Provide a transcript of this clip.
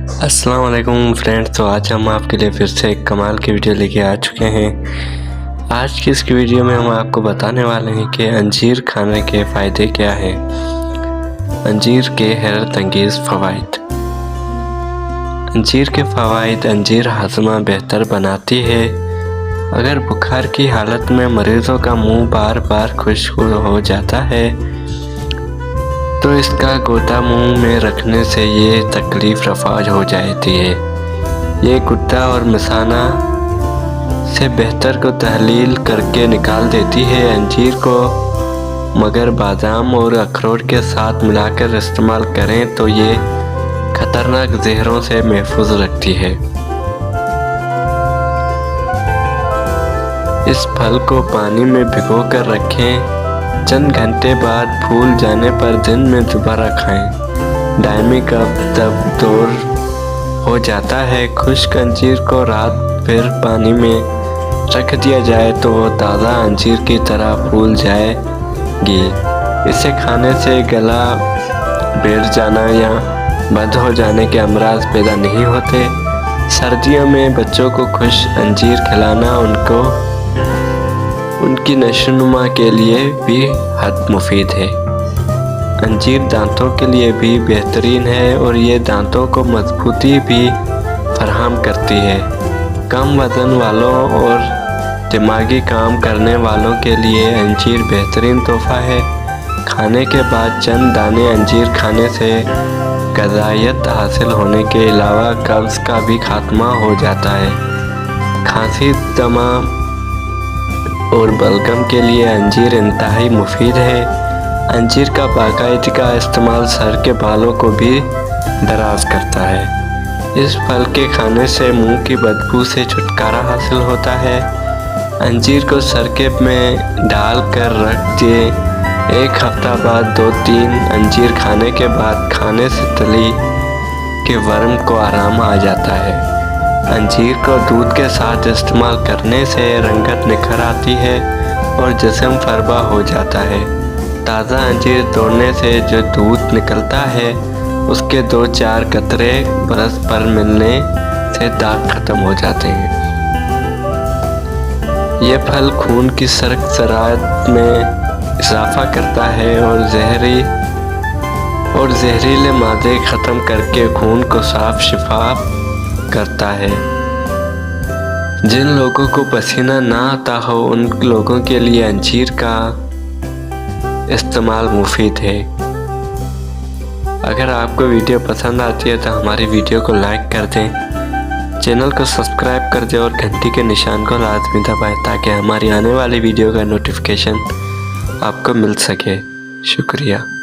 السلام علیکم فرینڈ، تو آج ہم آپ کے لیے پھر سے ایک کمال کی ویڈیو لے کے آ چکے ہیں۔ آج کی اس کی ویڈیو میں ہم آپ کو بتانے والے ہیں کہ انجیر کھانے کے فائدے کیا ہیں۔ انجیر کے حیرت انگیز فوائد۔ انجیر کے فوائد: انجیر ہاضمہ بہتر بناتی ہے۔ اگر بخار کی حالت میں مریضوں کا منہ بار بار خشک ہو جاتا ہے تو اس کا غوطہ منہ میں رکھنے سے یہ تکلیف رفع ہو جاتی ہے۔ یہ گردہ اور مثانہ سے بہتر کو تحلیل کر کے نکال دیتی ہے۔ انجیر کو مگر بادام اور اخروٹ کے ساتھ ملا کر استعمال کریں تو یہ خطرناک زہروں سے محفوظ رکھتی ہے۔ اس پھل کو پانی میں بھگو کر رکھیں، چند گھنٹے بعد پھول جانے پر دن میں دوبارہ کھائیں۔ دائمی قبض جب دور ہو جاتا ہے، خشک انجیر کو رات بھر پانی میں رکھ دیا جائے تو وہ تازہ انجیر کی طرح پھول جائے گی۔ اسے کھانے سے گلا بیٹھ جانا یا بد ہو جانے کے امراض پیدا نہیں ہوتے۔ سردیوں میں بچوں کو خشک انجیر کھلانا ان کی نشو و نما کے لیے بھی حد مفید ہے۔ انجیر دانتوں کے لیے بھی بہترین ہے اور یہ دانتوں کو مضبوطی بھی فراہم کرتی ہے۔ کم وزن والوں اور دماغی کام کرنے والوں کے لیے انجیر بہترین تحفہ ہے۔ کھانے کے بعد چند دانے انجیر کھانے سے غذائیت حاصل ہونے کے علاوہ قبض کا بھی خاتمہ ہو جاتا ہے۔ کھانسی، دمہ اور بلغم کے لیے انجیر انتہائی مفید ہے۔ انجیر کا باقاعدگی استعمال سر کے بالوں کو بھی دراز کرتا ہے۔ اس پھل کے کھانے سے منہ کی بدبو سے چھٹکارا حاصل ہوتا ہے۔ انجیر کو سرکے میں ڈال کر رکھ دیں۔ ایک ہفتہ بعد 2-3 انجیر کھانے کے بعد کھانے سے تلی کے ورم کو آرام آ جاتا ہے۔ انجیر کو دودھ کے ساتھ استعمال کرنے سے رنگت نکھر آتی ہے اور جسم فربا ہو جاتا ہے۔ تازہ انجیر توڑنے سے جو دودھ نکلتا ہے اس کے 2-4 قطرے برس پر ملنے سے داغ ختم ہو جاتے ہیں۔ یہ پھل خون کی سرخ ذرات میں اضافہ کرتا ہے اور زہریلے مادے ختم کر کے خون کو صاف شفاف کرتا ہے۔ جن لوگوں کو پسینہ نہ آتا ہو ان لوگوں کے لیے انجیر کا استعمال مفید ہے۔ اگر آپ کو ویڈیو پسند آتی ہے تو ہماری ویڈیو کو لائک کر دیں، چینل کو سبسکرائب کر دیں اور گھنٹی کے نشان کو لازمی دبائیں تاکہ ہماری آنے والی ویڈیو کا نوٹیفیکیشن آپ کو مل سکے۔ شکریہ۔